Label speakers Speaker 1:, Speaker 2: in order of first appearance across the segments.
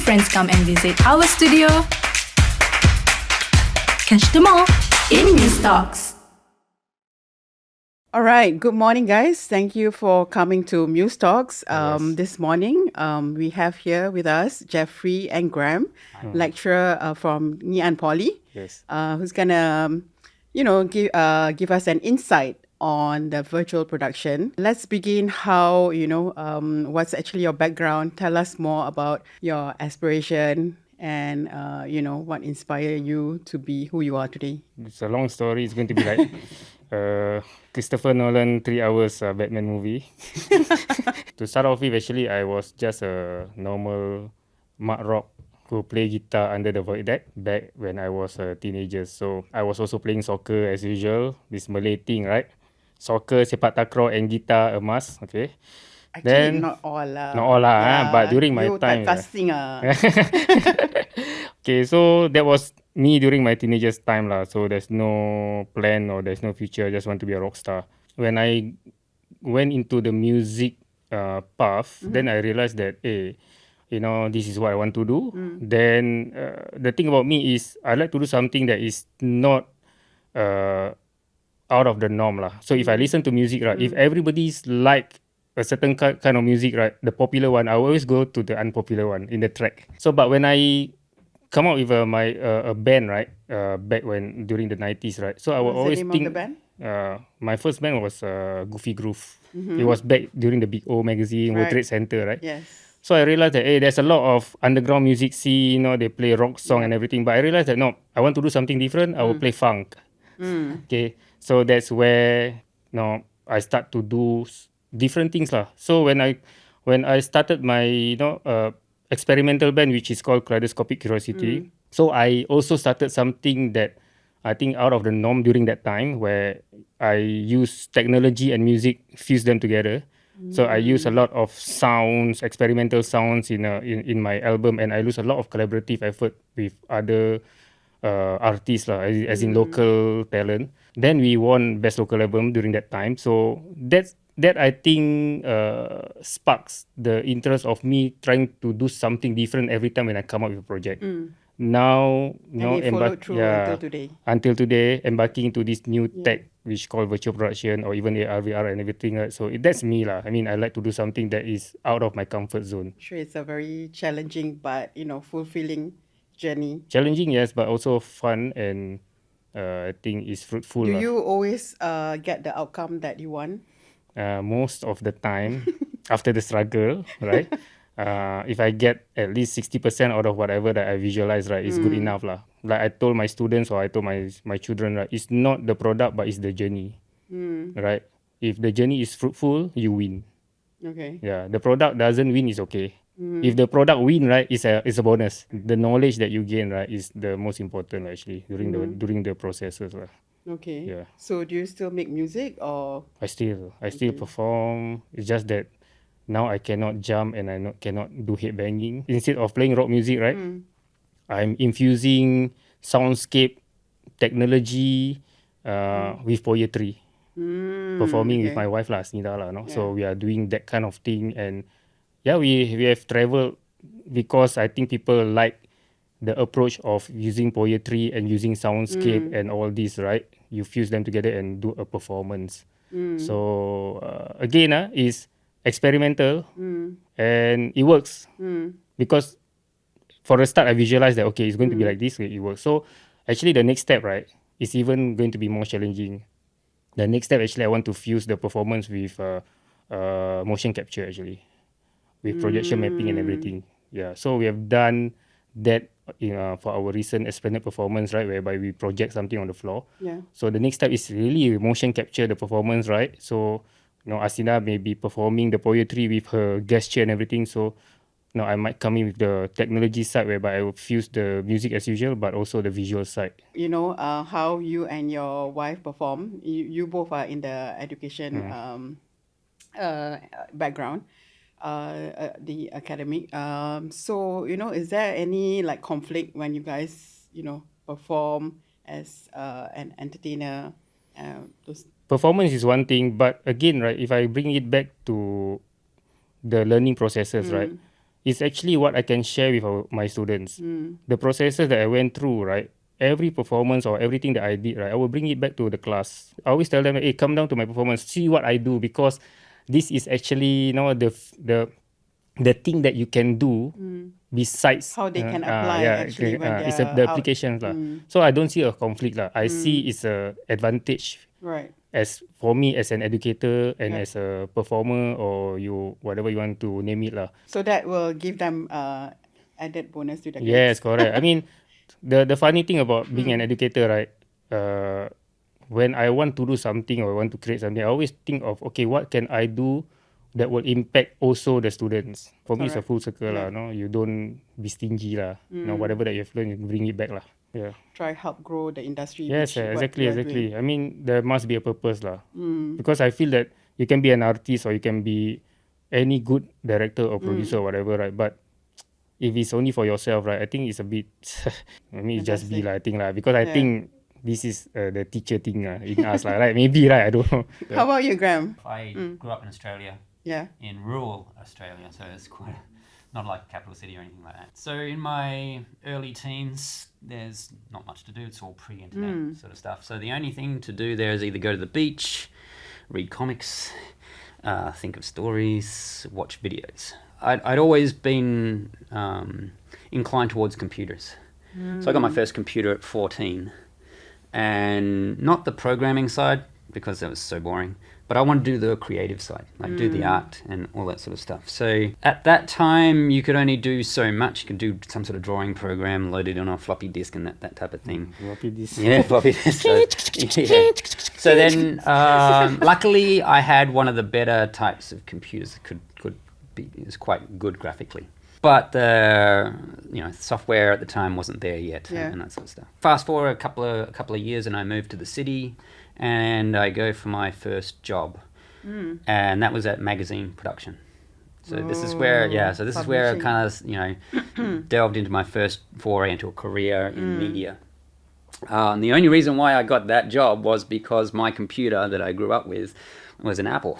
Speaker 1: friends come and visit our studio. Catch them all in MuseTalks.
Speaker 2: All right. Good morning, guys. Thank you for coming to MuseTalks.
Speaker 3: Yes.
Speaker 2: This morning, we have here with us Jeffrey and Graham, lecturer from Ngee Poly,
Speaker 3: Yes.
Speaker 2: who's gonna, give us an insight on the virtual production. Let's begin how, what's actually your background. Tell us more about your aspiration and, what inspired you to be who you are today.
Speaker 3: It's a long story. It's going to be like Christopher Nolan 3 hours Batman movie. To start off with, actually, I was just a normal mud rock who play guitar under the void deck back when I was a teenager. So I was also playing soccer as usual. This Malay thing, right? Soccer, sepak takraw and guitar a must. Okay.
Speaker 2: Actually,
Speaker 3: Then
Speaker 2: not all lah.
Speaker 3: not all lah, but during my
Speaker 2: you
Speaker 3: time,
Speaker 2: typecasting
Speaker 3: Okay, so that was me during my teenagers time lah. So there's no plan or there's no future. I just want to be a rock star. When I went into the music path, then I realized that, this is what I want to do. Then the thing about me is I like to do something that is not out of the norm lah. So if I listen to music, right, if everybody's like a certain kind of music, right, the popular one, I always go to the unpopular one in the track. So, but when I come out with my a band, right, back when during the 90s, right, so I would always
Speaker 2: the name
Speaker 3: think
Speaker 2: of the band?
Speaker 3: My first band was Goofy Groove. It was back during the Big O magazine, World
Speaker 2: Right.
Speaker 3: Trade Center, right?
Speaker 2: Yes.
Speaker 3: So I realized that there's a lot of underground music scene, they play rock song and everything. But I realized that no, I want to do something different. I will play funk. Okay, so that's where I start to do different things lah. So when I started my experimental band, which is called Kaleidoscopic Curiosity, so I also started something that I think out of the norm during that time, where I use technology and music, fuse them together. So I use a lot of sounds, experimental sounds in my album, and I use a lot of collaborative effort with other artists lah, as in local talent. Then we won Best Local Album during that time. So that I think sparks the interest of me trying to do something different every time when I come up with a project. Now,
Speaker 2: And it followed through until today.
Speaker 3: Until today, embarking into this new tech, which called virtual production or even AR, VR and everything. Right? So that's me lah. I mean, I like to do something that is out of my comfort zone.
Speaker 2: Sure, it's a very challenging but fulfilling journey.
Speaker 3: Challenging, yes, but also fun and I think is fruitful.
Speaker 2: Do
Speaker 3: lah.
Speaker 2: you always get the outcome that you want?
Speaker 3: Most of the time, after the struggle, right? If I get at least 60% out of whatever that I visualize, right, it's good enough lah. Like I told my students or I told my children, right, it's not the product but it's the journey, right? If the journey is fruitful, you win.
Speaker 2: Okay.
Speaker 3: Yeah, the product doesn't win is okay. If the product win, right, it's a bonus. The knowledge that you gain, right, is the most important actually during the processes lah.
Speaker 2: Okay.
Speaker 3: Yeah.
Speaker 2: So do you still make music or?
Speaker 3: I still perform. It's just that now I cannot jump and I cannot do headbanging. Instead of playing rock music, right, I'm infusing soundscape technology with poetry. Performing with my wife lah, Snida lah, no. So we are doing that kind of thing, and we have traveled because I think people like the approach of using poetry and using soundscape and all this, right? You fuse them together and do a performance. So again, is experimental and it works because for the start I visualized that okay, it's going to be like this, it works. So actually the next step, right, is even going to be more challenging. The next step actually I want to fuse the performance with motion capture actually, with projection mapping and everything. Yeah, so we have done that for our recent Esplanade performance, right, whereby we project something on the floor.
Speaker 2: Yeah.
Speaker 3: So the next step is really motion capture the performance, right? So Asina may be performing the poetry with her gesture and everything. So I might come in with the technology side whereby I will fuse the music as usual, but also the visual side.
Speaker 2: How you and your wife perform. You both are in the education background, the academic. So is there any like conflict when you guys perform as an entertainer?
Speaker 3: Performance is one thing, but again, right, if I bring it back to the learning processes, right, it's actually what I can share with my students. The processes that I went through, right? Every performance or everything that I did, right? I will bring it back to the class. I always tell them, hey, come down to my performance, see what I do, because this is actually, the thing that you can do besides
Speaker 2: How they can apply actually when
Speaker 3: it's
Speaker 2: they're
Speaker 3: the
Speaker 2: out.
Speaker 3: applications lah. So I don't see a conflict lah. I see it's a advantage
Speaker 2: Right.
Speaker 3: as for me as an educator and
Speaker 2: Yeah.
Speaker 3: as a performer, or you whatever you want to name it lah.
Speaker 2: So that will give them added bonus to the grades.
Speaker 3: Yes, correct. I mean, the funny thing about being an educator, right? When I want to do something or I want to create something, I always think of, okay, what can I do that will impact also the students. For me, it's a
Speaker 2: Correct.
Speaker 3: full circle
Speaker 2: Yeah.
Speaker 3: lah. No, you don't be stingy lah. Whatever that you've learned, you bring it back lah. Yeah.
Speaker 2: Try help grow the industry.
Speaker 3: Yes,
Speaker 2: which what
Speaker 3: exactly,
Speaker 2: you are
Speaker 3: exactly.
Speaker 2: doing.
Speaker 3: I mean, there must be a purpose lah. Because I feel that you can be an artist or you can be any good director or producer or whatever, right? But if it's only for yourself, right, I think it's a bit, I mean, it's just be lah, I think lah. Because I
Speaker 2: Yeah.
Speaker 3: think this is the teacher thing in us lah, right? Maybe, right? I don't know.
Speaker 2: How about you, Graham?
Speaker 4: I grew up in Australia,
Speaker 2: Yeah.
Speaker 4: in rural Australia, so it's quite not like a capital city or anything like that. So in my early teens, there's not much to do. It's all pre-internet sort of stuff. So the only thing to do there is either go to the beach, read comics, think of stories, watch videos. I'd always been inclined towards computers. So I got my first computer at 14, and not the programming side because that was so boring, but I wanted to do the creative side, like do the art and all that sort of stuff. So at that time, you could only do so much. You could do some sort of drawing program, load it on a floppy disk and that type of thing.
Speaker 3: Floppy disk.
Speaker 4: Yeah, floppy disk. Yeah. So then, luckily, I had one of the better types of computers that could be, it was quite good graphically. But the software at the time wasn't there yet,
Speaker 2: Yeah.
Speaker 4: and that sort of stuff. Fast forward a couple of years, and I moved to the city, and I go for my first job, and that was at magazine production. So this is where, so this is where I
Speaker 2: Publishing.
Speaker 4: kind of, delved into my first foray into a career in media. And the only reason why I got that job was because my computer that I grew up with was an Apple.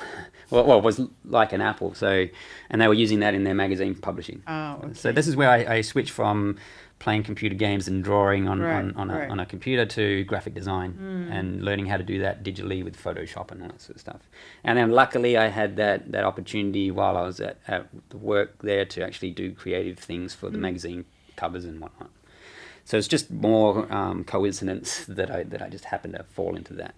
Speaker 4: Well, it was like an Apple. So, and they were using that in their magazine publishing.
Speaker 2: Oh, okay.
Speaker 4: So this is where I switched from playing computer games and drawing on
Speaker 2: Right.
Speaker 4: a computer to graphic design and learning how to do that digitally with Photoshop and all that sort of stuff. And then luckily I had that opportunity while I was at the work there to actually do creative things for the magazine covers and whatnot. So it's just more coincidence that I just happened to fall into that.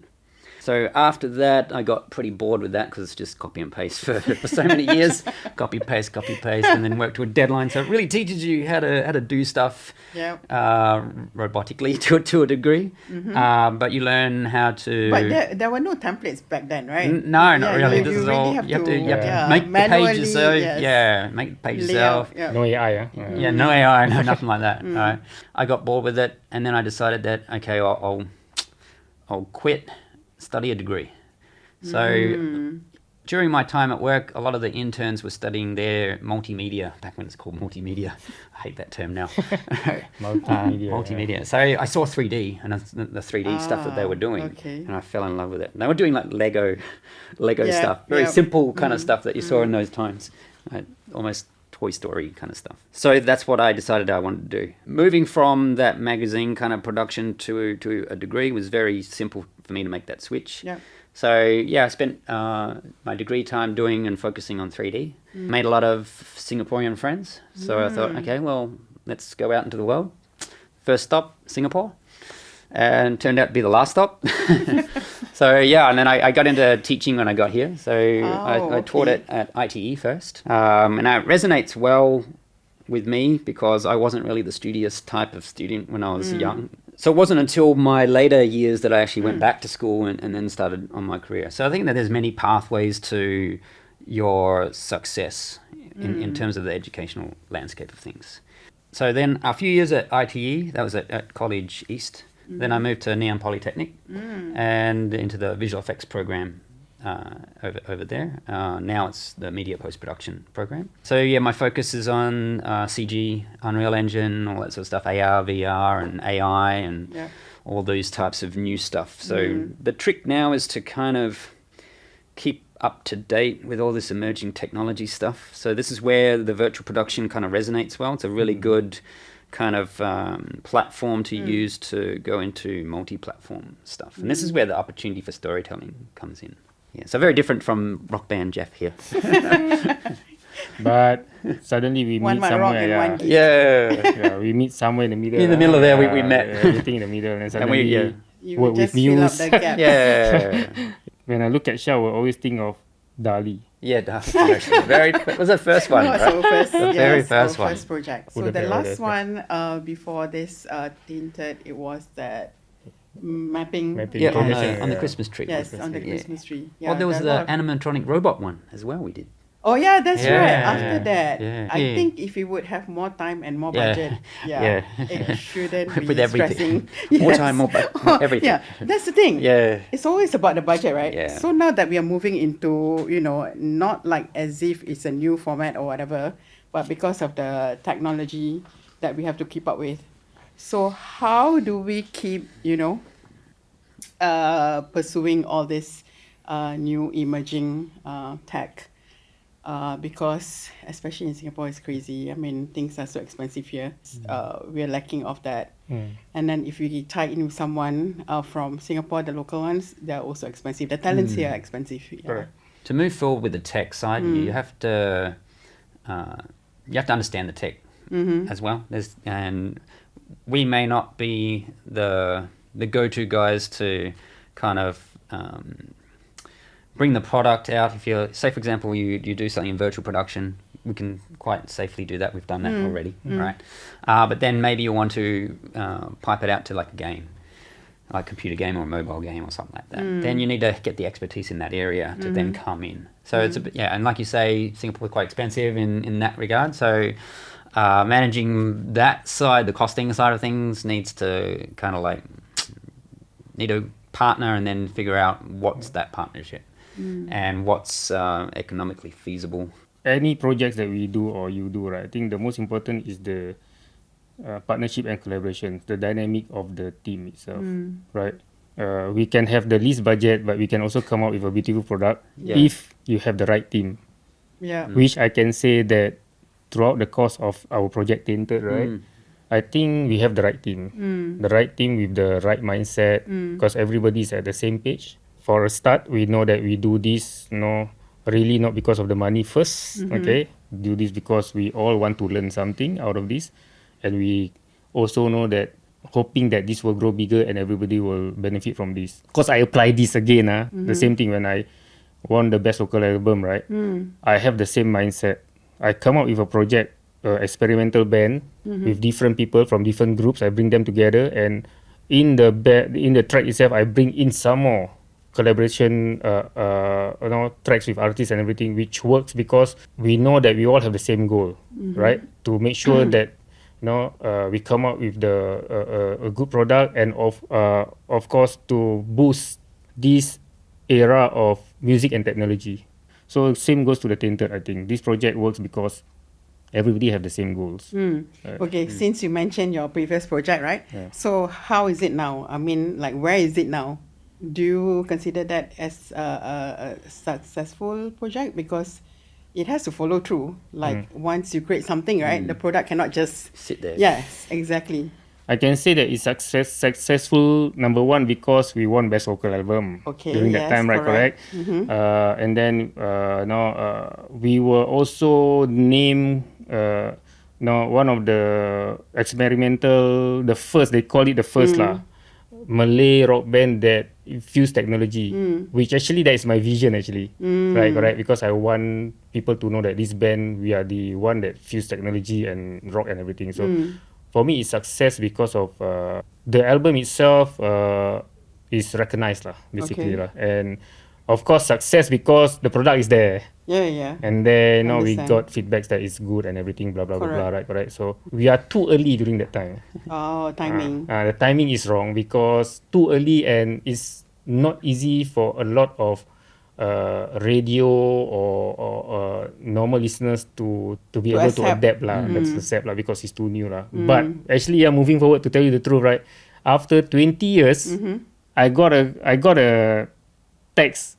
Speaker 4: So after that, I got pretty bored with that because it's just copy and paste for so many years. Copy, paste, and then work to a deadline. So it really teaches you how to do stuff robotically to a degree. But you learn how to...
Speaker 2: But there were no templates back then, right?
Speaker 4: No, not really.
Speaker 2: You
Speaker 4: This is
Speaker 2: really
Speaker 4: all...
Speaker 2: have
Speaker 4: You have to
Speaker 2: to
Speaker 4: make the page
Speaker 2: manually,
Speaker 4: yourself.
Speaker 2: yes.
Speaker 4: Yeah, make the page
Speaker 2: Layout,
Speaker 4: yourself.
Speaker 2: yeah.
Speaker 3: No AI,
Speaker 4: Yeah, no AI, no nothing like that. I got bored with it, and then I decided that I'll quit, study a degree. So during my time at work, a lot of the interns were studying their multimedia, back when it's called multimedia. I hate that term now.
Speaker 3: Multimedia.
Speaker 4: Multimedia. So I saw 3D and the 3D stuff that they were doing,
Speaker 2: okay.
Speaker 4: and I fell in love with it. And they were doing like Lego
Speaker 2: Yeah,
Speaker 4: stuff, very
Speaker 2: yeah.
Speaker 4: simple kind of stuff that you saw in those times, almost Toy Story kind of stuff. So that's what I decided I wanted to do. Moving from that magazine kind of production to a degree was very simple for me to make that switch.
Speaker 2: Yeah.
Speaker 4: So yeah, I spent my degree time doing and focusing on 3D. Made a lot of Singaporean friends. So I thought, okay, well, let's go out into the world. First stop, Singapore. And turned out to be the last stop. So yeah, and then I got into teaching when I got here. So I taught
Speaker 2: okay.
Speaker 4: it at ITE first. And it resonates well with me because I wasn't really the studious type of student when I was young. So it wasn't until my later years that I actually went back to school and then started on my career. So I think that there's many pathways to your success in terms of the educational landscape of things. So then a few years at ITE, that was at College East. Then I moved to Neon Polytechnic and into the visual effects program over there. Now it's the media post-production program. So yeah, my focus is on CG, Unreal Engine, all that sort of stuff, AR, VR and AI and all those types of new stuff. So the trick now is to kind of keep up to date with all this emerging technology stuff. So this is where the virtual production kind of resonates well. It's a really good kind of platform to use to go into multi-platform stuff. And this is where the opportunity for storytelling comes in. Yeah, so very different from rock band Jeff here.
Speaker 3: But suddenly we
Speaker 2: One
Speaker 3: meet
Speaker 2: might rock
Speaker 3: somewhere.
Speaker 2: and one
Speaker 3: Yeah, we meet somewhere in the middle.
Speaker 4: In the middle of there, we met.
Speaker 3: Everything in the middle, and suddenly
Speaker 2: You
Speaker 3: work
Speaker 2: just
Speaker 3: with
Speaker 2: fill up
Speaker 3: Muse.
Speaker 2: the gap.
Speaker 4: Yeah.
Speaker 3: When I look at Shao, I always think of Dali.
Speaker 4: Yeah, definitely. Very was the first one,
Speaker 2: That was
Speaker 4: right?
Speaker 2: our first,
Speaker 4: The very first
Speaker 2: our
Speaker 4: one.
Speaker 2: first project.
Speaker 3: Oh,
Speaker 2: So the
Speaker 3: the
Speaker 2: last
Speaker 3: very-
Speaker 2: one before this Tainted, it was that mapping.
Speaker 3: Mapping.
Speaker 4: Yeah, on
Speaker 3: Yeah.
Speaker 4: the Christmas tree.
Speaker 2: Yes, on the
Speaker 4: Yeah.
Speaker 2: Christmas tree.
Speaker 4: Well, there was
Speaker 2: there are
Speaker 4: the
Speaker 2: a lot of-
Speaker 4: animatronic robot one as well. We did.
Speaker 2: Oh yeah, that's right.
Speaker 4: Yeah.
Speaker 2: After that,
Speaker 4: Yeah.
Speaker 2: I
Speaker 4: Yeah.
Speaker 2: think if we would have more time and more
Speaker 4: Yeah.
Speaker 2: budget,
Speaker 4: Yeah.
Speaker 2: it shouldn't be
Speaker 4: With everything.
Speaker 2: stressing.
Speaker 4: More time, more everything.
Speaker 2: Yeah, that's the thing.
Speaker 4: Yeah.
Speaker 2: It's always about the budget, right?
Speaker 4: Yeah.
Speaker 2: So now that we are moving into, not like as if it's a new format or whatever, but because of the technology that we have to keep up with. So how do we keep, pursuing all this new emerging tech? Because especially in Singapore, it's crazy. I mean, things are so expensive here. We're lacking of that. And then if we tie in with someone from Singapore, the local ones, they're also expensive. The talents here are expensive. Yeah.
Speaker 3: Correct.
Speaker 4: To move forward with the tech side, you have to understand the tech as well. And we may not be the go-to guys to kind of bring the product out. If you're, say for example, you do something in virtual production, we can quite safely do that. We've done that already, right? But then maybe you want to pipe it out to like a game, like a computer game or a mobile game or something like that. Then you need to get the expertise in that area to then come in. So it's a bit, and like you say, Singapore is quite expensive in that regard. So managing that side, the costing side of things, needs to kind of like need to partner and then figure out what's that partnership and what's economically feasible.
Speaker 3: Any projects that we do or you do, right? I think the most important is the partnership and collaboration, the dynamic of the team itself, right? We can have the least budget, but we can also come out with a beautiful product if you have the right team.
Speaker 2: Yeah.
Speaker 3: Which I can say that throughout the course of our project Tainted, right? I think we have the right team. The right team with the right mindset, because everybody is at the same page. For a start, we know that we do this, really not because of the money first, okay? Do this because we all want to learn something out of this. And we also know that hoping that this will grow bigger and everybody will benefit from this. Because I apply this again, the same thing when I won the best local album, right? I have the same mindset. I come up with a project, experimental band with different people from different groups. I bring them together, and in the track itself, I bring in some more collaboration, tracks with artists and everything, which works because we know that we all have the same goal, right? To make sure that we come up with a good product, and of course to boost this era of music and technology. So same goes to the Tainted. I think this project works because everybody have the same goals.
Speaker 2: Okay, since you mentioned your previous project, right?
Speaker 3: Yeah.
Speaker 2: So how is it now? I mean, like, where is it now? Do you consider that as a successful project? Because it has to follow through. Like, once you create something, right, the product cannot just
Speaker 4: Sit there.
Speaker 2: Yes, exactly.
Speaker 3: I can say that it's successful, number one, because we won Best Vocal Album
Speaker 2: Okay,
Speaker 3: during that
Speaker 2: yes,
Speaker 3: time, right?
Speaker 2: correct.
Speaker 3: Correct. And then we were also named one of the experimental, the first, they call it the first Malay rock band that fuse technology, which actually that is my vision actually, right? Correct, because I want people to know that this band, we are the one that fuse technology and rock and everything. So for me, it's success because of the album itself is recognized basically
Speaker 2: Okay.
Speaker 3: and of course success because the product is there.
Speaker 2: Yeah.
Speaker 3: And then we
Speaker 2: Understand.
Speaker 3: got feedbacks that it's good and everything, blah blah blah,
Speaker 2: Correct.
Speaker 3: right? Correct. So we are too early during that time.
Speaker 2: Oh, timing.
Speaker 3: The timing is wrong because too early, and it's not easy for a lot of radio or normal listeners to be
Speaker 2: To
Speaker 3: able to
Speaker 2: accept.
Speaker 3: adapt Let's accept because it's too new But actually, moving forward, to tell you the truth, right? After 20 years, I got a text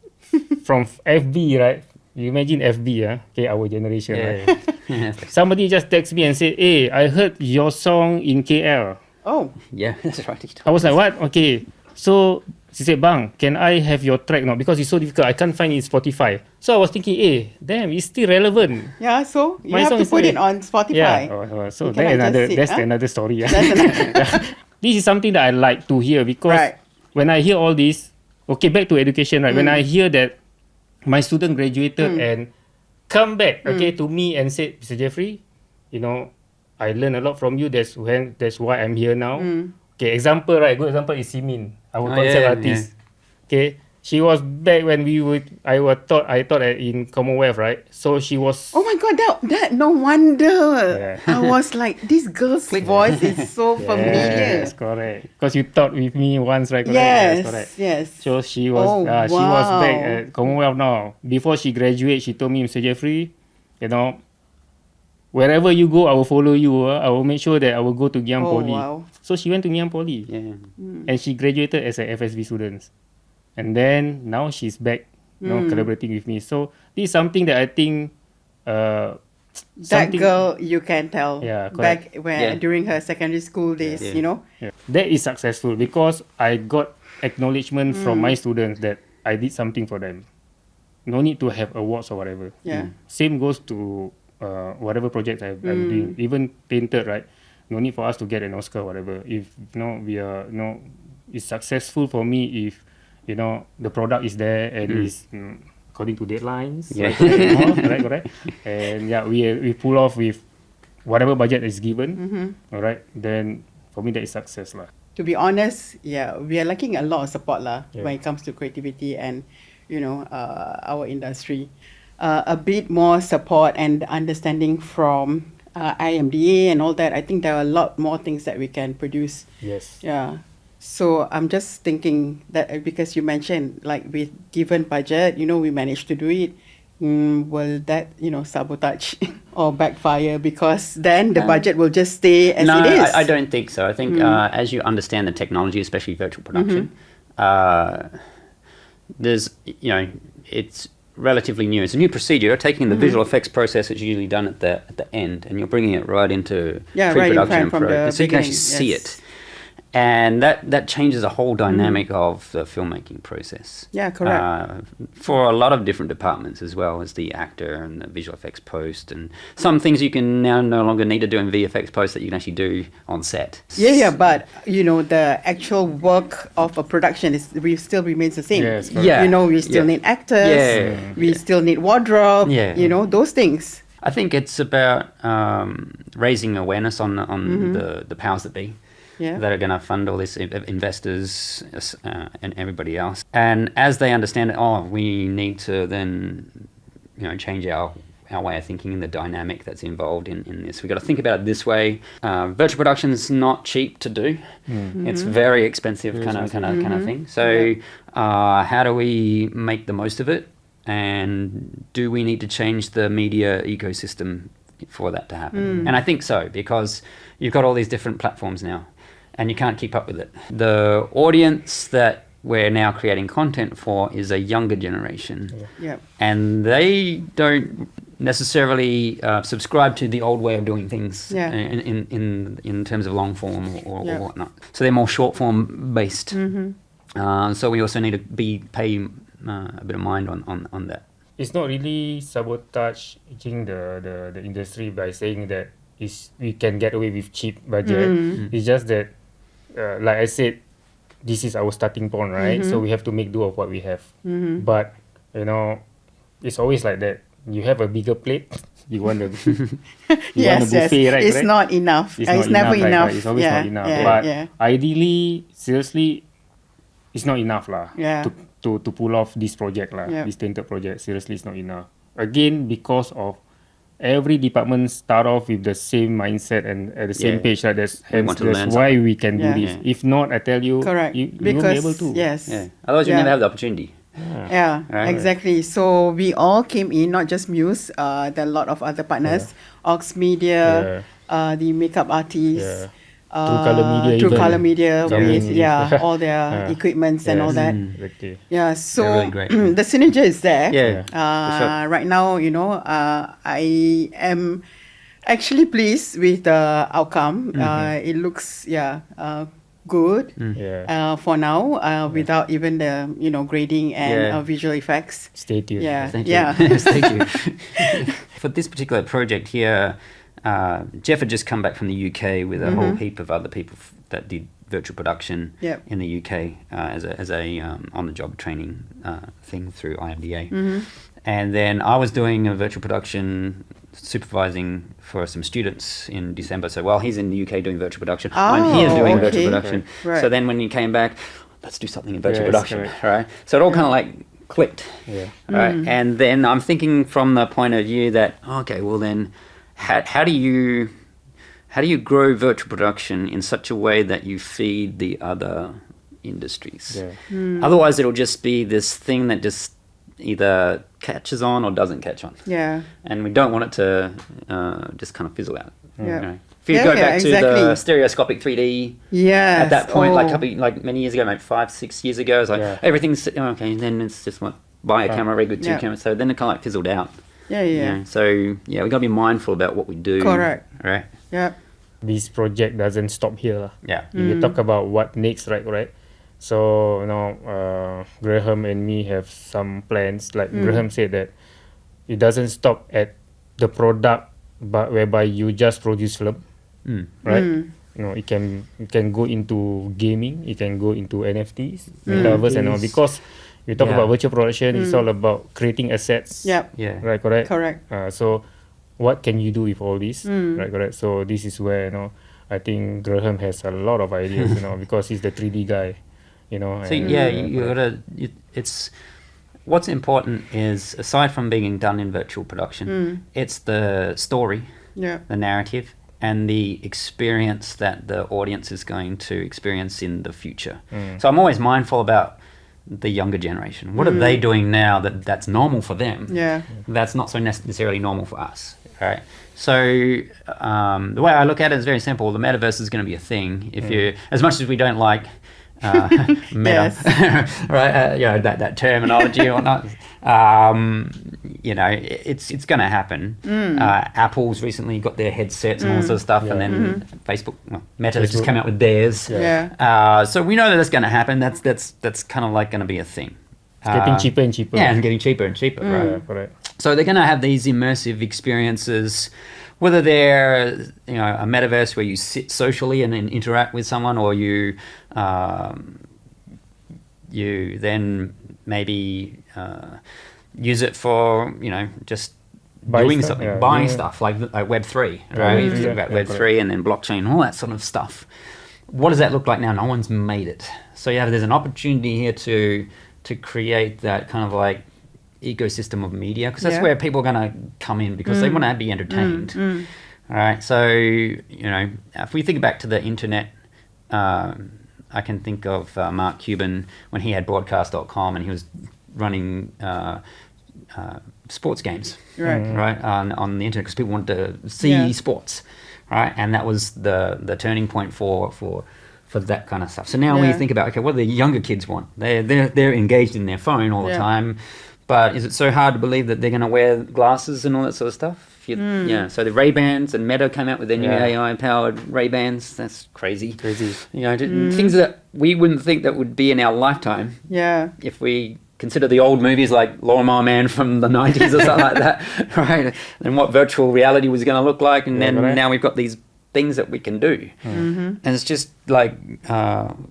Speaker 3: from FB, right? You imagine FB, okay, our generation, right?
Speaker 4: Yeah.
Speaker 3: Somebody just text me and said, "Hey, I heard your song in KL."
Speaker 2: Oh,
Speaker 4: Yeah, that's right.
Speaker 3: I was like, "What? Okay." So she said, "Bang, can I have your track now? Because it's so difficult. I can't find it in Spotify." So I was thinking, damn, it's still relevant.
Speaker 2: yeah. So you
Speaker 3: My
Speaker 2: have
Speaker 3: song
Speaker 2: to
Speaker 3: is
Speaker 2: put
Speaker 3: still-
Speaker 2: it on Spotify.
Speaker 3: Yeah. So
Speaker 2: You cannot just sit,
Speaker 3: that's
Speaker 2: huh?
Speaker 3: another story. Yeah.
Speaker 2: That's another.
Speaker 3: This is something that I like to hear because
Speaker 2: Right.
Speaker 3: when I hear all this, okay, back to education, right? When I hear that my student graduated and come back, okay, to me and said, "Mr. Jeffrey, I learned a lot from you. That's why I'm here now." Okay, example, right? Good example is Simin, our concept artist. Okay, she was back when I taught in Commonwealth, right? So she was.
Speaker 2: Oh my God, that no wonder.
Speaker 3: Yeah.
Speaker 2: I was like, this girl's voice is so familiar.
Speaker 3: Yes, correct. Because you taught with me once, right? Correct? Correct.
Speaker 2: Yes.
Speaker 3: So she was
Speaker 2: Oh,
Speaker 3: she was back
Speaker 2: wow.
Speaker 3: at Commonwealth now. Before she graduated, she told me, "Mr. Jeffrey, wherever you go, I will follow you. I will make sure that I will go to Ngee
Speaker 2: Oh,
Speaker 3: Poly."
Speaker 2: wow.
Speaker 3: So she went to Ngee Poly.
Speaker 4: Yeah.
Speaker 3: And she graduated as an FSV student. And then now she's back, collaborating with me. So this is something that I think
Speaker 2: That
Speaker 3: something-
Speaker 2: girl, you can tell
Speaker 3: Yeah,
Speaker 2: back
Speaker 3: correct.
Speaker 4: Yeah.
Speaker 2: during her secondary school days,
Speaker 4: Yeah.
Speaker 3: Yeah. That is successful because I got acknowledgement from my students that I did something for them. No need to have awards or whatever.
Speaker 2: Yeah.
Speaker 3: Same goes to whatever project I'm doing. Even Tainted, right? No need for us to get an Oscar or whatever. If we are it's successful for me if the product is there and is according to deadlines.
Speaker 4: Yeah.
Speaker 3: Right, correct. And we pull off with whatever budget is given. All right, then for me that is success lah.
Speaker 2: To be honest, we are lacking a lot of support
Speaker 3: Yeah.
Speaker 2: when it comes to creativity and our industry. A bit more support and understanding from IMDA and all that. I think there are a lot more things that we can produce.
Speaker 3: Yes.
Speaker 2: Yeah. So I'm just thinking that because you mentioned like with given budget, we managed to do it. Will that sabotage or backfire because then the budget will just stay as
Speaker 4: No,
Speaker 2: it is?
Speaker 4: I don't think so. I think as you understand the technology, especially virtual production, there's it's relatively new. It's a new procedure. You're taking the visual effects process that's usually done at the end, and you're bringing it right into
Speaker 2: right in
Speaker 4: pre-production
Speaker 2: from the
Speaker 4: so you can actually
Speaker 2: beginning,
Speaker 4: see
Speaker 2: yes.
Speaker 4: it. And that changes the whole dynamic of the filmmaking process.
Speaker 2: Yeah, correct.
Speaker 4: For a lot of different departments as well as the actor and the visual effects post, and some things you can now no longer need to do in VFX post that you can actually do on set.
Speaker 2: But the actual work of a production still remains the same.
Speaker 3: Yes, correct.
Speaker 4: Yeah.
Speaker 2: We still need actors.
Speaker 4: Yeah.
Speaker 2: We still need wardrobe.
Speaker 4: Yeah.
Speaker 2: Those things.
Speaker 4: I think it's about raising awareness on the powers that be.
Speaker 2: Yeah.
Speaker 4: That are going to fund all this, investors and everybody else. And as they understand it, we need to then, change our way of thinking and the dynamic that's involved in this. We've got to think about it this way. Virtual production is not cheap to do. It's very expensive kind of thing. So how do we make the most of it? And do we need to change the media ecosystem for that to happen? And I think so, because you've got all these different platforms now. And you can't keep up with it. The audience that we're now creating content for is a younger generation.
Speaker 2: Yeah.
Speaker 4: And they don't necessarily subscribe to the old way of doing things in terms of long form or whatnot. So they're more short form based. So we also need to pay a bit of mind on that.
Speaker 3: It's not really sabotaging the industry by saying that we can get away with cheap budget. It's just that, like I said, this is our starting point, right? So we have to make do of what we have. But it's always like that. You have a bigger plate. You want a buffet, right?
Speaker 2: It's
Speaker 3: correct?
Speaker 2: not enough. It's never
Speaker 3: right,
Speaker 2: enough.
Speaker 3: right. It's always not enough. But ideally, seriously, it's not enough lah.
Speaker 2: Yeah.
Speaker 3: To pull off this project lah.
Speaker 2: Yeah.
Speaker 3: This Tainted project. Seriously, it's not enough. Again, because of every department start off with the same mindset and at the same page. Right? That's
Speaker 4: want to learn
Speaker 3: why we can do this.
Speaker 4: Yeah.
Speaker 3: If not, I tell you,
Speaker 2: Correct.
Speaker 3: you won't be able to.
Speaker 2: Yes.
Speaker 4: Yeah. Otherwise, you never have the opportunity.
Speaker 2: Yeah,
Speaker 4: Right.
Speaker 2: exactly. So we all came in, not just Muse, there are a lot of other partners, Ox Media, the makeup artists,
Speaker 3: Color Media
Speaker 2: True
Speaker 3: even.
Speaker 2: Color Media,
Speaker 3: Yeah.
Speaker 2: with, all their equipments and all that.
Speaker 3: Exactly.
Speaker 2: Yeah, so
Speaker 4: They're really great.
Speaker 2: the synergy is there.
Speaker 4: Yeah, for sure.
Speaker 2: Right now, I am actually pleased with the outcome. It looks, good.
Speaker 3: Yeah.
Speaker 2: For now, without even the grading and
Speaker 4: Yeah.
Speaker 2: visual effects.
Speaker 3: Stay tuned.
Speaker 2: Yeah,
Speaker 4: Thank you.
Speaker 2: yeah.
Speaker 4: Thank you. For this particular project here, Jeff had just come back from the UK with a whole heap of other people that did virtual production
Speaker 2: Yep.
Speaker 4: in the UK as a on-the-job training thing through IMDA. And then I was doing a virtual production supervising for some students in December. So while he's in the UK doing virtual production, I'm here doing virtual production.
Speaker 2: Right.
Speaker 4: So then when he came back, let's do something in virtual
Speaker 3: Yes,
Speaker 4: production,
Speaker 3: correct.
Speaker 4: right? So it all kind of like clicked.
Speaker 3: Yeah.
Speaker 4: Right. And then I'm thinking from the point of view that, okay, well then how do you grow virtual production in such a way that you feed the other industries?
Speaker 3: Yeah.
Speaker 4: Otherwise it'll just be this thing that just either catches on or doesn't catch on.
Speaker 2: Yeah.
Speaker 4: And we don't want it to just kind of fizzle out.
Speaker 2: Yeah.
Speaker 4: You know? If you go back to the stereoscopic 3D,
Speaker 2: Yes.
Speaker 4: at that point, like many years ago, maybe 5-6 years ago, it's like everything's okay, and then it's just what buy a camera rig with two cameras. So then it kind of like fizzled out.
Speaker 2: Yeah.
Speaker 4: You know? So we got to be mindful about what we do.
Speaker 2: Correct.
Speaker 4: Right.
Speaker 2: Yeah.
Speaker 3: This project doesn't stop here, lah.
Speaker 4: Yeah.
Speaker 3: If you talk about what next, right? So Graham and me have some plans. Like Graham said that it doesn't stop at the product, but whereby you just produce film, right? It can go into gaming, it can go into NFTs, metaverse, and all. Because we talk about virtual production, it's all about creating assets.
Speaker 2: Yep.
Speaker 4: Yeah.
Speaker 3: Right. Correct.
Speaker 2: Correct.
Speaker 3: So, what can you do with all this? Right. Correct. So this is where I think Graham has a lot of ideas. Because he's the 3D guy.
Speaker 4: So you gotta. It's what's important is, aside from being done in virtual production, it's the story, the narrative, and the experience that the audience is going to experience in the future. So I'm always mindful about the younger generation. What are they doing now that's normal for them?
Speaker 2: Yeah.
Speaker 4: That's not so necessarily normal for us. Right. So the way I look at it is very simple. The metaverse is going to be a thing. If you, as much as we don't like meta, right? That terminology or not. It's going to happen. Apple's recently got their headsets and all sorts of stuff, and then Facebook, Meta just came out with theirs. So we know that that's going to happen. That's kind of like going to be a thing.
Speaker 3: It's getting cheaper and cheaper.
Speaker 4: Yeah, and getting cheaper and cheaper. Right.
Speaker 3: Correct.
Speaker 4: So they're going to have these immersive experiences, whether they're a metaverse where you sit socially and then interact with someone, or you then maybe use it for just doing something, buying stuff like Web3, right? You think about Web3 and then blockchain, all that sort of stuff. What does that look like now? No one's made it. So there's an opportunity here to create that kind of like ecosystem of media, because that's where people are going to come in, because they want to be entertained. All right. So, if we think back to the internet, I can think of Mark Cuban when he had broadcast.com and he was running sports games, right, on the internet, because people wanted to see sports, right? And that was the turning point for that kind of stuff. So now when you think about, okay, what do the younger kids want? They're engaged in their phone all the time. But is it so hard to believe that they're going to wear glasses and all that sort of stuff? So the Ray-Bans, and Meta came out with their new AI-powered Ray-Bans. That's crazy. Things that we wouldn't think that would be in our lifetime. Yeah. If we consider the old movies like Lawnmower Man from the 90s or something like that, right? And what virtual reality was going to look like. And then now we've got these things that we can do. And it's just like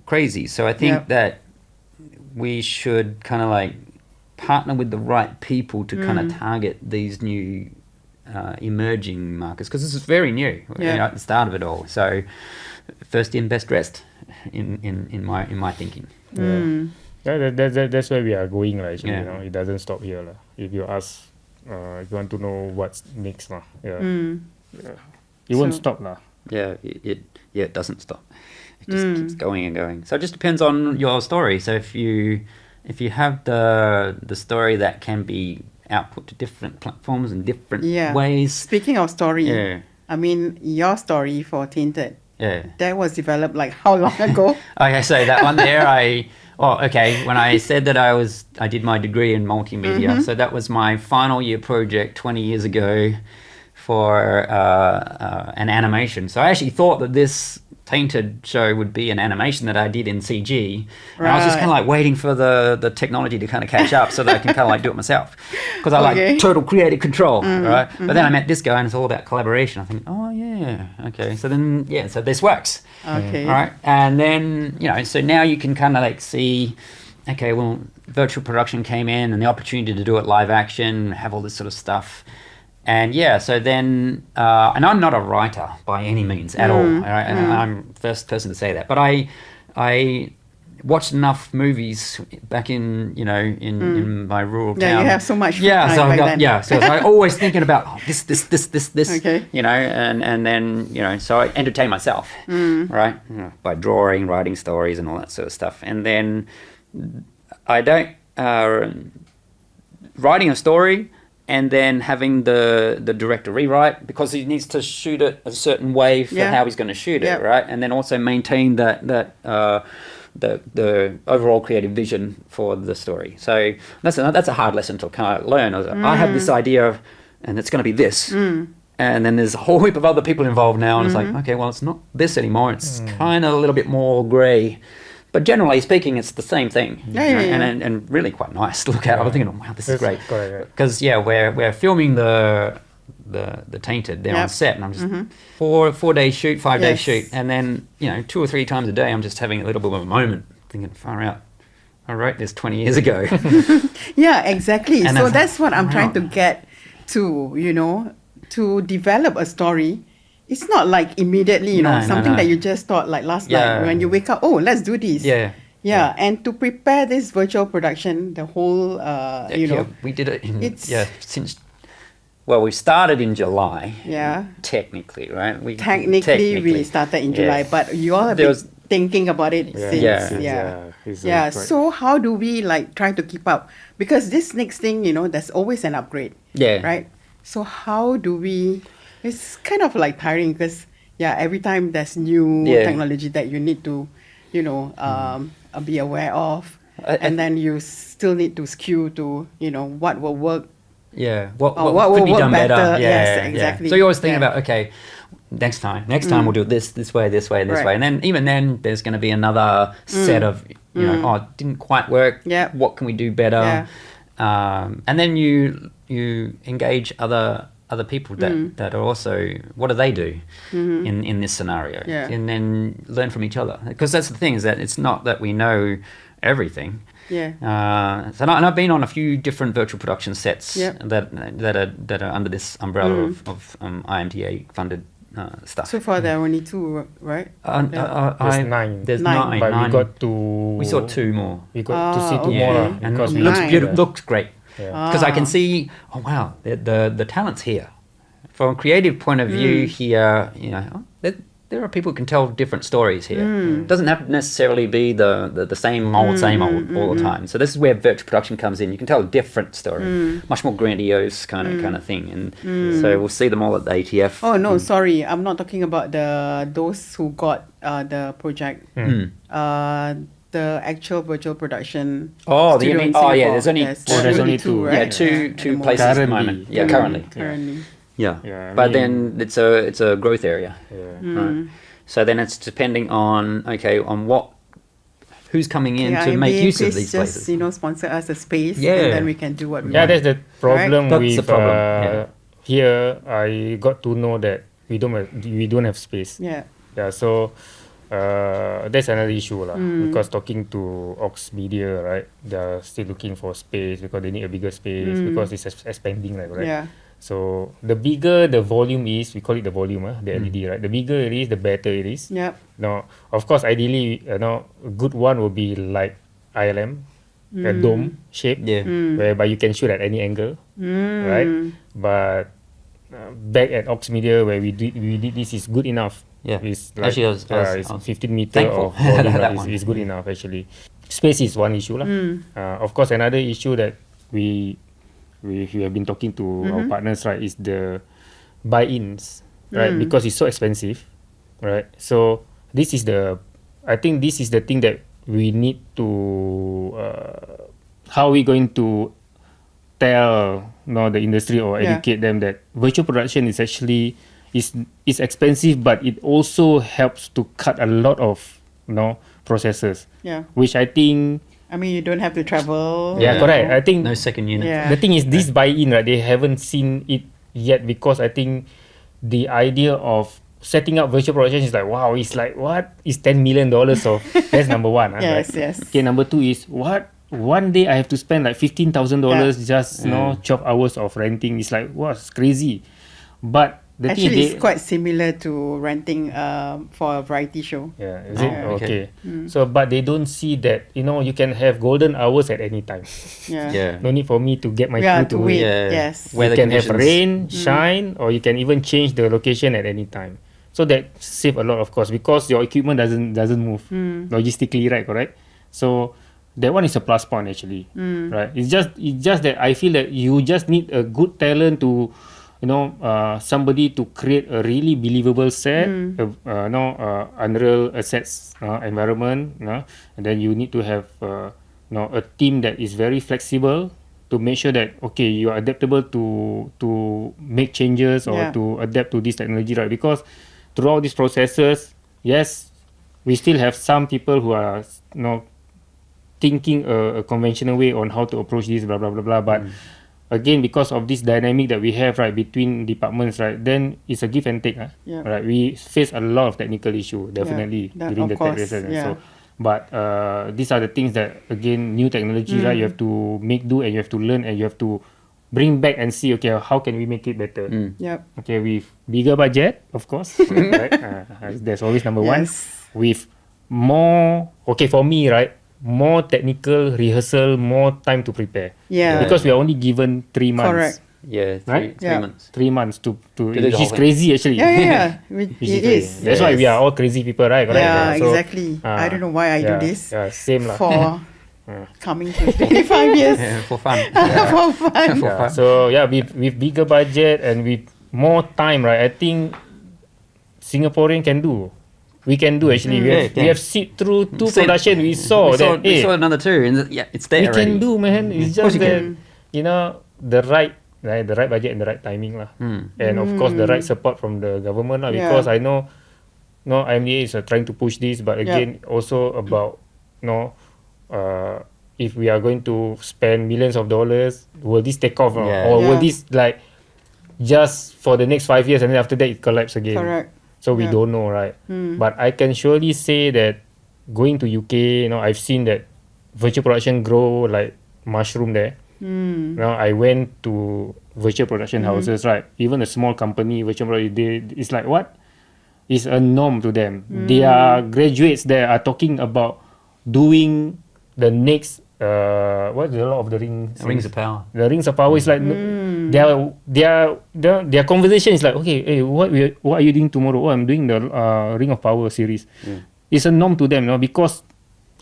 Speaker 4: crazy. So I think that we should kind of like partner with the right people to kind of target these new emerging markets, because this is very new at the start of it all. So first in, best dressed in my thinking.
Speaker 3: That's where we are going, right? Actually, it doesn't stop here, lah. If you ask, if you want to know what's next, lah. It won't stop, lah.
Speaker 4: It doesn't stop. It just keeps going and going. So it just depends on your story. So if you have the story that can be output to different platforms in different ways.
Speaker 2: Speaking of story, I mean, your story for Tainted
Speaker 4: Yeah.
Speaker 2: That was developed like how long ago?
Speaker 4: Okay, so that one there, when I said that I did my degree in multimedia, so that was my final year project 20 years ago for an animation. So I actually thought that this Tainted show would be an animation that I did in CG. And I was just kind of like waiting for the technology to kind of catch up so that I can kind of like do it myself. Because I like total creative control, right? But then I met this guy and it's all about collaboration. I think, oh yeah, okay. So then, so this works.
Speaker 2: Okay.
Speaker 4: Right. And then, so now you can kind of like see, okay, well, virtual production came in and the opportunity to do it live action, have all this sort of stuff. And so then, and I'm not a writer by any means at all. Right? And I'm the first person to say that. But I watched enough movies back in my rural town.
Speaker 2: Yeah, you have so much free
Speaker 4: time
Speaker 2: time back then.
Speaker 4: So I was always thinking about this.
Speaker 2: Okay.
Speaker 4: And then so I entertain myself, right, by drawing, writing stories, and all that sort of stuff. And then I don't writing a story. And then having the director rewrite because he needs to shoot it a certain way for how he's going to shoot it, right? And then also maintain the overall creative vision for the story. So that's a hard lesson to kind of learn. I have this idea, and it's going to be this. And then there's a whole heap of other people involved now, and it's like, okay, well, it's not this anymore. It's kind of a little bit more grey. But generally speaking, it's the same thing, and really quite nice to look at. I was thinking, wow, this is great, because we're filming the Tainted there on set, and I'm just 4 days shoot, 5 days shoot, and then 2 or 3 times a day, I'm just having a little bit of a moment, thinking, far out, I wrote this 20 years ago.
Speaker 2: Yeah, exactly.
Speaker 4: And
Speaker 2: So that's what I'm trying to get to. To develop a story. It's not like immediately, something that you just thought like last night when you wake up, oh, let's do this. Yeah. And to prepare this virtual production, the whole,
Speaker 4: we did it we started in July.
Speaker 2: Yeah.
Speaker 4: Technically, right? We
Speaker 2: started in July, but you all have been thinking about it since. So how do we like try to keep up? Because this next thing, there's always an upgrade. Yeah. Right? So how do we... It's kind of like tiring because, every time there's new technology that you need to, be aware of. And then you still need to skew to, what will work.
Speaker 4: Yeah, what could be done better.
Speaker 2: Yes, exactly.
Speaker 4: So you're always thinking about, okay, next time we'll do it this way. And then even then there's going to be another set of, it didn't quite work. Yeah. What can we do better? And then you engage other people that are also, what do they do in this scenario? And then learn from each other. Because that's the thing, is that it's not that we know everything. And I've been on a few different virtual production sets that are under this umbrella of IMDA funded stuff.
Speaker 2: So far there are only 2, right?
Speaker 3: There's 9.
Speaker 2: There's 9.
Speaker 3: But
Speaker 4: we saw 2 more.
Speaker 3: We got to see 2 more.
Speaker 4: And it looks beautiful, looks great. Because I can see, oh wow, the talent's here. From a creative point of view here, there are people who can tell different stories here. It doesn't have to necessarily be the same old all the time. So this is where virtual production comes in. You can tell a different story, much more grandiose kind of thing. And so we'll see them all at the ATF.
Speaker 2: Oh no, sorry, I'm not talking about those who got the project. The actual virtual production.
Speaker 4: There's only
Speaker 3: 2,
Speaker 2: right?
Speaker 4: Yeah, two places at the moment. Yeah, currently. Yeah. But then it's a growth area. Right? So then it's depending on who's coming in to make use of these places.
Speaker 2: Just sponsor us a space, and then we can do what we want.
Speaker 3: Yeah, that's the problem
Speaker 4: That's
Speaker 3: with
Speaker 4: the problem.
Speaker 3: Here. I got to know that we don't have space. Yeah. So that's another issue because talking to Ox Media, right, they're still looking for space because they need a bigger space because it's expanding, right? Yeah. So the bigger the volume is, we call it the volume, the LED, right? The bigger it is, the better it is. Yep. Now, of course, ideally, a good one will be like ILM, a dome shape, whereby you can shoot at any angle, right? But back at Ox Media, where we did this, is good enough. Yeah, it's like, actually, it's 15 meter of volume, right? It's good enough actually. Space is one issue, of course, another issue that we have been talking to our partners, right, is the buy-ins, right? Because it's so expensive. right? So I think this is the thing that we need to, how are we going to tell the industry or
Speaker 2: Yeah.
Speaker 3: educate them that virtual production is actually is expensive, but it also helps to cut a lot of processes,
Speaker 2: Yeah.
Speaker 3: which I think.
Speaker 2: I mean, you don't have to travel.
Speaker 3: Yeah, correct. I think
Speaker 4: No second unit.
Speaker 2: Yeah.
Speaker 3: the thing is this buy-in, right? They haven't seen it yet because I think the idea of setting up virtual production is like, wow, it's like, what is $10 million of that's number one.
Speaker 2: Yes,
Speaker 3: right?
Speaker 2: yes.
Speaker 3: Okay, number two is what one day I have to spend like $15,000 just 12 hours of renting. It's like, wow, it's crazy. But the thing
Speaker 2: Actually,
Speaker 3: is
Speaker 2: it's quite similar to renting for a variety show.
Speaker 3: yeah, is it?
Speaker 4: Oh, okay.
Speaker 3: Okay. So, but they don't see that, you can have golden hours at any time.
Speaker 2: Yeah.
Speaker 4: Yeah.
Speaker 3: No need for me to get my
Speaker 2: Yeah,
Speaker 3: crew
Speaker 2: to
Speaker 3: to
Speaker 2: wait.
Speaker 3: wait.
Speaker 4: Yeah.
Speaker 2: Yes.
Speaker 3: You
Speaker 4: Weather
Speaker 3: can have
Speaker 4: conditions.
Speaker 3: rain, shine, or you can even change the location at any time. So that save a lot of cost because your equipment doesn't move logistically, right? Correct. So that one is a plus point actually, right? It's just that I feel that you just need a good talent to, somebody to create a really believable set, Unreal assets environment, and then you need to have a team that is very flexible to make sure that okay you are adaptable to make changes or
Speaker 2: Yeah.
Speaker 3: to adapt to this technology, right? Because throughout these processes, yes, we still have some people who are thinking a conventional way on how to approach this, blah blah blah blah. But again, because of this dynamic that we have right between departments, right, then it's a give and take,
Speaker 2: Yeah.
Speaker 3: right? We face a lot of technical issue definitely
Speaker 2: that
Speaker 3: during
Speaker 2: of
Speaker 3: the tech
Speaker 2: course,
Speaker 3: lesson.
Speaker 2: yeah.
Speaker 3: So, but these are the things that again new technology, right? You have to make do and you have to learn and you have to bring back and see okay how can we make it better.
Speaker 2: Yep.
Speaker 3: Okay, with bigger budget, of course, right? That's always number one.
Speaker 2: Yes.
Speaker 3: With more, okay, for me, right? More technical rehearsal, more time to prepare.
Speaker 2: Yeah.
Speaker 3: Because we are only given 3 months.
Speaker 2: Correct.
Speaker 4: Yeah,
Speaker 3: Right?
Speaker 4: three
Speaker 2: Yeah.
Speaker 4: months.
Speaker 3: 3 months to
Speaker 4: do the
Speaker 3: which
Speaker 4: whole
Speaker 3: is
Speaker 4: thing.
Speaker 3: crazy actually.
Speaker 2: Yeah.
Speaker 3: Which
Speaker 2: It
Speaker 3: crazy.
Speaker 2: is.
Speaker 3: That's why we are all crazy people, right? Correct?
Speaker 2: Yeah,
Speaker 3: So,
Speaker 2: exactly. I don't know why I do
Speaker 3: yeah,
Speaker 2: this
Speaker 3: Yeah, same lah.
Speaker 2: for coming to 25 years
Speaker 4: Yeah, for fun.
Speaker 2: for fun.
Speaker 3: Yeah. So yeah, with bigger budget and with more time, right? I think Singaporean can do. We can do actually.
Speaker 4: Yeah,
Speaker 3: We
Speaker 4: can.
Speaker 3: have sit through two
Speaker 4: Seen-
Speaker 3: production. We saw that.
Speaker 4: we saw another two, and it's there
Speaker 3: we
Speaker 4: already.
Speaker 3: can do, man. It's
Speaker 4: Of course
Speaker 3: just
Speaker 4: you
Speaker 3: that the right budget and the right timing lah. And of course the right support from the government lah.
Speaker 2: Yeah.
Speaker 3: Because I know, IMDA is trying to push this, but again also about if we are going to spend millions of dollars, will this take off
Speaker 4: Yeah.
Speaker 3: or will
Speaker 2: Yeah.
Speaker 3: this like just for the next 5 years and then after that it collapse again?
Speaker 2: Correct.
Speaker 3: So we
Speaker 2: Yeah.
Speaker 3: don't know, right? But I can surely say that going to UK, I've seen that virtual production grow like mushroom there. I went to virtual production houses, right? Even a small company, virtual production, it's like what? It's a norm to them. Their graduates there are talking about doing the next, what's the Lord of the Rings?
Speaker 4: Rings of Power.
Speaker 3: The Rings of Power is like their conversation is like, okay, hey, what are you doing tomorrow? Oh, I'm doing the Ring of Power series. It's a norm to them, because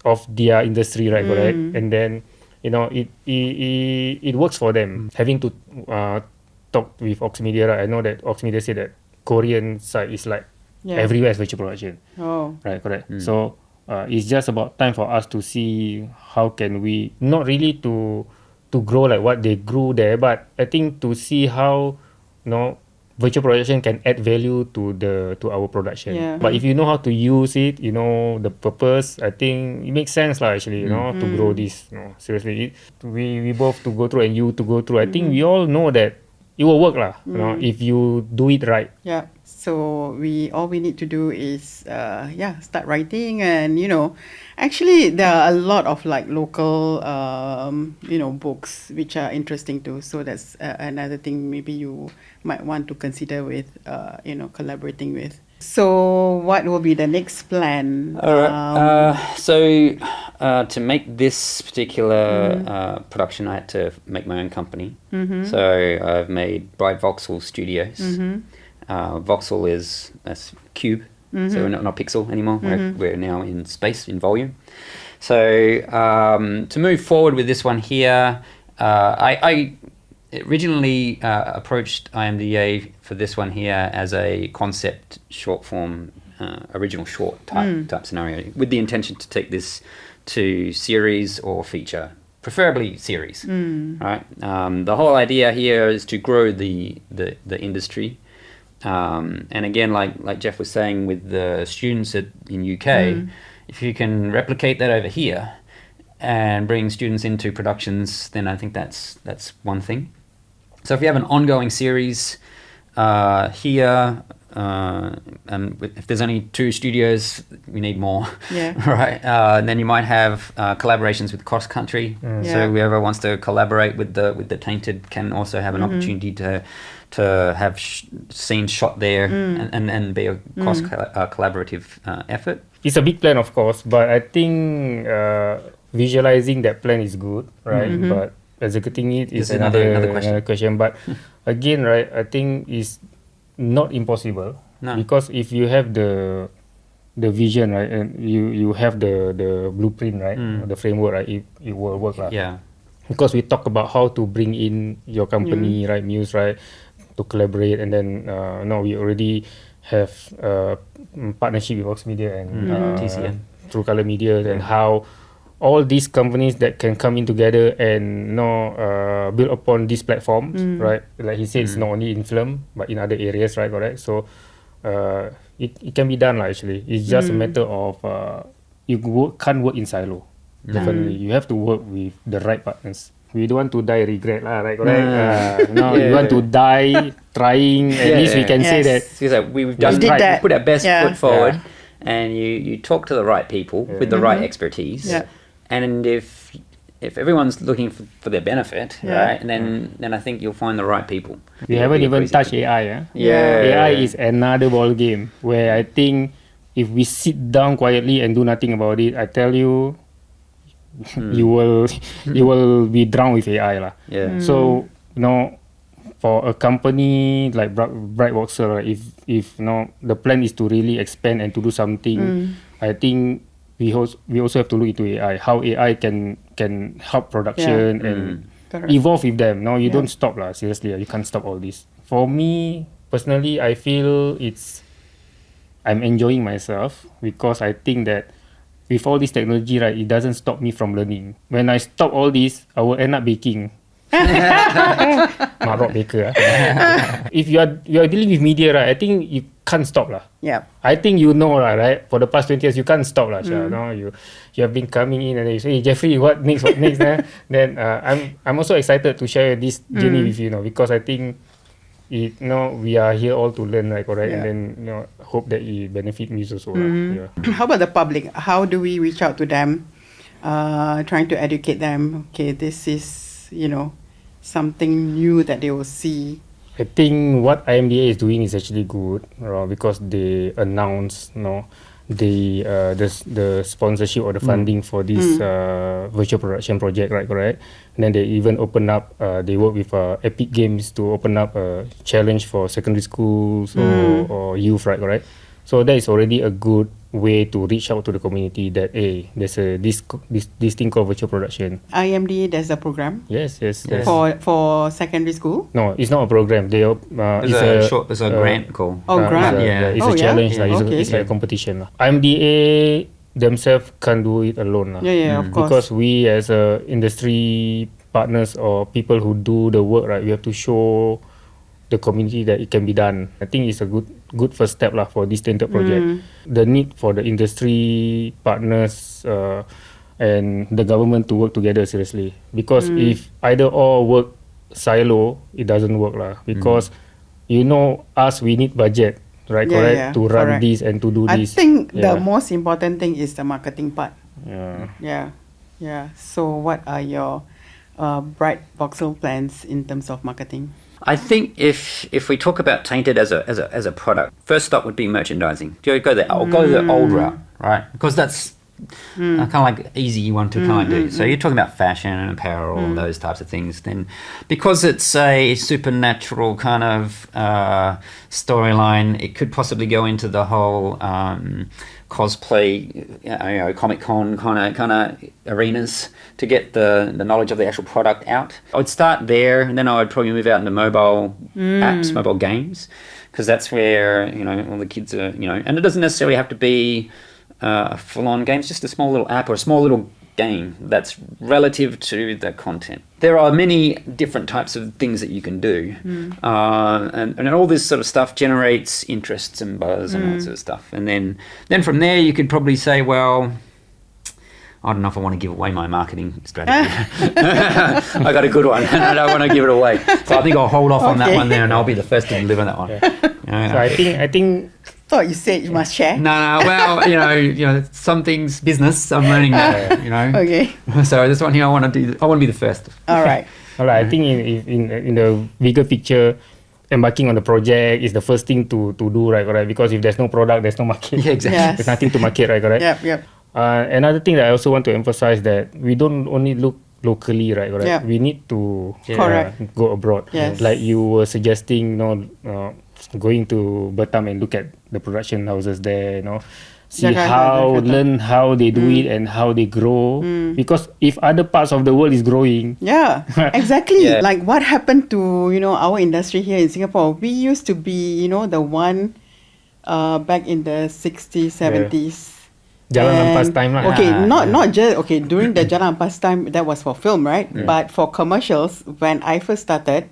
Speaker 3: of their industry, right? Correct. And then it works for them. Having to talk with Oxmedia, right? I know that Oxmedia said that Korean side is like everywhere is virtual production.
Speaker 2: Oh.
Speaker 3: Right, correct. So it's just about time for us to see how can we not really to grow like what they grew there, but I think to see how virtual production can add value to our production.
Speaker 2: Yeah.
Speaker 3: But if you know how to use it, the purpose, I think it makes sense lah actually, to grow this. Seriously, we both to go through and you to go through. I think we all know that it will work lah. If you do it right.
Speaker 2: Yeah. So all we need to do is start writing, and actually there are a lot of like local books which are interesting too. So that's another thing maybe you might want to consider with collaborating with. So what will be the next plan?
Speaker 4: All right. So to make this particular production, I had to make my own company. So I've made Bright Voxel Studios. Voxel that's cube, so we're not pixel anymore. We're now in space, in volume. So to move forward with this one here, I originally approached IMDA for this one here as a concept short form original short type scenario, with the intention to take this to series or feature, preferably series. Right. The whole idea here is to grow the industry. And again, like Jeff was saying with the students in UK, if you can replicate that over here and bring students into productions, then I think that's one thing. So if you have an ongoing series here, and if there's only 2 studios, we need more.
Speaker 2: Yeah.
Speaker 4: Right. Then you might have collaborations with cross country. So whoever wants to collaborate with the Tainted can also have an opportunity to have scenes shot there and be a cross collaborative effort.
Speaker 3: It's a big plan, of course, but I think visualizing that plan is good, right? But executing it is another question. But again, right, I think it's not impossible.
Speaker 4: No.
Speaker 3: Because if you have the vision, right, and you have the blueprint, right, the framework, right, it will work, right?
Speaker 4: Yeah.
Speaker 3: Because we talk about how to bring in your company, right, Muse, right, to collaborate, and then we already have partnership with Vox Media and
Speaker 4: TCM.
Speaker 3: True Color Media, and how all these companies that can come in together and build upon this platform, right? Like he said, it's not only in film but in other areas, right? Correct. So it can be done, actually. It's just a matter of can't work in silo. Definitely, you have to work with the right partners. We don't want to die regret, right? Correct. You want to die trying. At least we can say that.
Speaker 4: So we've done
Speaker 2: did
Speaker 4: right.
Speaker 2: that.
Speaker 4: We put our best foot forward,
Speaker 3: Yeah.
Speaker 4: and you talk to the right people with the right expertise.
Speaker 2: Yeah.
Speaker 4: And if everyone's looking for their benefit, right, and then I think you'll find the right people.
Speaker 3: We haven't even touched AI.
Speaker 4: Yeah.
Speaker 3: AI is another ball game where I think if we sit down quietly and do nothing about it, I tell you, you will be drowned with AI lah.
Speaker 4: Yeah.
Speaker 3: So for a company like Brightboxer, right, if the plan is to really expand and to do something, I think we also have to look into AI, how AI can help production and
Speaker 2: Correct.
Speaker 3: evolve with them. No, you don't stop lah. Seriously, you can't stop all this. For me personally, I feel I'm enjoying myself because I think that with all this technology, right, it doesn't stop me from learning. When I stop all this, I will end up baking. Marok baker. If you are dealing with media, right, I think you can't stop lah.
Speaker 2: Yeah.
Speaker 3: I think right? For the past 20 years, you can't stop lah. You have been coming in and you say, hey, Jeffrey, what next? Then I'm also excited to share this journey with you, because I think we are here all to learn, right? Correct, and then hope that it benefit me also. Yeah.
Speaker 2: How about the public? How do we reach out to them? Trying to educate them. Okay, this is something new that they will see.
Speaker 3: I think what IMDA is doing is actually good, because they announce, the sponsorship or the funding for this virtual production project, right? Correct. And then they even open up. They work with Epic Games to open up a challenge for secondary schools or youth, right? Correct. So that is already a good way to reach out to the community that there's this thing called virtual production.
Speaker 2: IMDA, there's a program
Speaker 3: Yes.
Speaker 2: for secondary school.
Speaker 3: No, it's not a program. There's
Speaker 4: a grant call.
Speaker 2: Oh, grant.
Speaker 3: It's a challenge. It's like a competition. IMDA themselves can't do it alone.
Speaker 2: Yeah, of course.
Speaker 3: Because we as industry partners or people who do the work, right, we have to show the community that it can be done. I think it's a good first step for this Tainted project. The need for the industry partners and the government to work together seriously. Because if either or work silo, it doesn't work because us, we need budget, right? Correct, to run this and to do this.
Speaker 2: I think the most important thing is the marketing part. Yeah. So what are your bright voxel plans in terms of marketing?
Speaker 4: I think if we talk about Tainted as a product, first stop would be merchandising. Go the old route, right? Because that's kind of like easy one to kind of do. So you're talking about fashion and apparel and those types of things. Then, because it's a supernatural kind of storyline, it could possibly go into the whole cosplay, Comic-Con kind of arenas to get the knowledge of the actual product out. I would start there, and then I would probably move out into mobile apps, mobile games, because that's where, you know, all the kids are, you know, and it doesn't necessarily have to be a full-on game. It's just a small little app or a small little game that's relative to the content. There are many different types of things that you can do, and all this sort of stuff generates interests and buzz and all that sort of stuff. And then from there you could probably say, well, I don't know if I want to give away my marketing strategy. I got a good one and I don't want to give it away. So I think I'll hold off on that one there, and I'll be the first to deliver that one.
Speaker 3: So I think
Speaker 2: Thought you said you must share.
Speaker 4: No, well, you know, some things business. I'm learning that, you know.
Speaker 2: Okay.
Speaker 4: So this one here, I want to be the first.
Speaker 2: All right.
Speaker 3: I think in the bigger picture, embarking on the project is the first thing to do, right? Correct? Because if there's no product, there's no market.
Speaker 4: Yeah, exactly.
Speaker 2: Yes.
Speaker 3: There's nothing to market, right? Correct?
Speaker 2: Yep.
Speaker 3: Another thing that I also want to emphasize that we don't only look locally, right? Correct?
Speaker 2: Yeah.
Speaker 3: We need to
Speaker 2: Correct.
Speaker 3: go abroad.
Speaker 2: Yes.
Speaker 3: Like you were suggesting, going to Batam and look at the production houses there, see
Speaker 2: Jakarta.
Speaker 3: learn how they do it and how they grow. Because if other parts of the world is growing,
Speaker 2: Yeah, exactly.
Speaker 4: Yeah.
Speaker 2: Like what happened to, our industry here in Singapore? We used to be, the one back in the 60s, 70s.
Speaker 3: Jalan Ampas time lah.
Speaker 2: Okay, not just, during the Jalan Ampas time, that was for film, right? But for commercials, when I first started,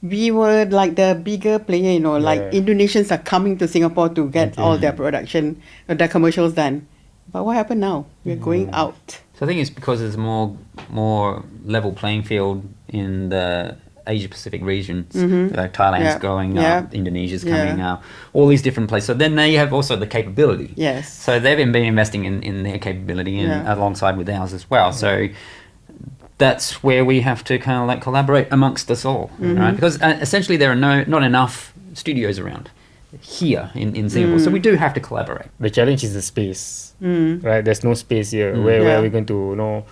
Speaker 2: we were like the bigger player, like Indonesians are coming to Singapore to get all their production, their commercials done. But what happened now? We're going out.
Speaker 4: So I think it's because there's more level playing field in the Asia Pacific regions. Like Thailand's going up, Indonesia's coming up, all these different places. So then they have also the capability.
Speaker 2: Yes.
Speaker 4: So they've been investing in their capability and alongside with ours as well. So that's where we have to kind of like collaborate amongst us all, right? Because essentially there are not enough studios around here in Singapore, so we do have to collaborate.
Speaker 3: The challenge is the space, right? There's no space here. Where are we going to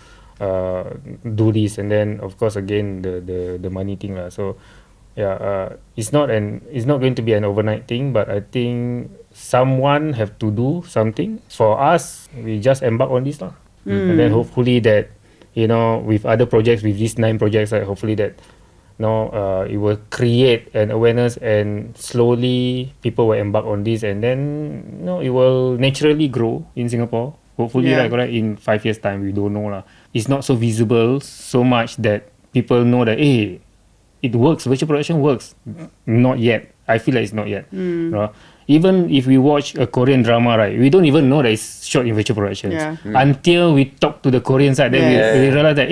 Speaker 3: do this? And then of course again the money thing lah. So it's not going to be an overnight thing, but I think someone have to do something. For us, we just embark on this lah, and then hopefully that with other projects, with these 9 projects, hopefully that it will create an awareness, and slowly people will embark on this, and then it will naturally grow in Singapore. Hopefully, correct, in 5 years' time, we don't know lah. It's not so visible so much that people know that it works. Virtual production works. Not yet. I feel like it's not yet. Right? Even if we watch a Korean drama, right, we don't even know that it's shot in virtual production until we talk to the Korean side. Then we realize that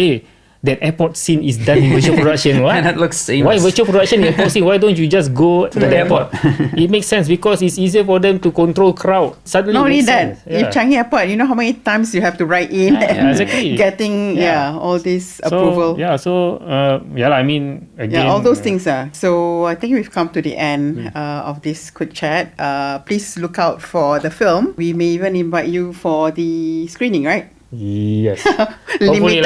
Speaker 3: that airport scene is done in virtual production. What?
Speaker 4: And it looks seamless.
Speaker 3: Why virtual production in airport scene? Why don't you just go to the airport? It makes sense because it's easier for them to control crowd. Suddenly,
Speaker 2: Not only
Speaker 3: it makes
Speaker 2: that,
Speaker 3: sense.
Speaker 2: if Changi Airport, you know how many times you have to write in and
Speaker 3: exactly.
Speaker 2: getting all this approval.
Speaker 3: I mean, again,
Speaker 2: all those things are. So I think we've come to the end of this quick chat. Please look out for the film. We may even invite you for the screening, right?
Speaker 3: Yes.
Speaker 2: Limited,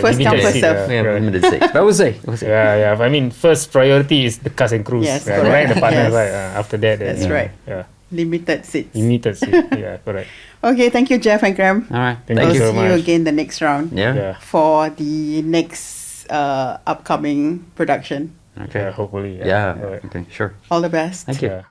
Speaker 2: first come, first serve.
Speaker 4: We have limited seats, but we'll see.
Speaker 3: Yeah. I mean, first priority is the cast and crews.
Speaker 2: Yes,
Speaker 3: right? The partners,
Speaker 2: Yes.
Speaker 3: right? After that,
Speaker 2: That's right.
Speaker 3: Yeah.
Speaker 2: Limited seats.
Speaker 3: Limited seat. Yeah, correct.
Speaker 2: Okay, thank you, Jeff and Graham.
Speaker 4: All right.
Speaker 3: Thank
Speaker 2: We'll
Speaker 3: you so
Speaker 2: see you
Speaker 3: much.
Speaker 2: again the next round
Speaker 4: Yeah.
Speaker 2: for the next upcoming production.
Speaker 4: Okay.
Speaker 3: Yeah, hopefully.
Speaker 4: Yeah.
Speaker 3: Alright.
Speaker 4: Okay. Sure.
Speaker 2: All the best.
Speaker 4: Thank you.
Speaker 3: Yeah.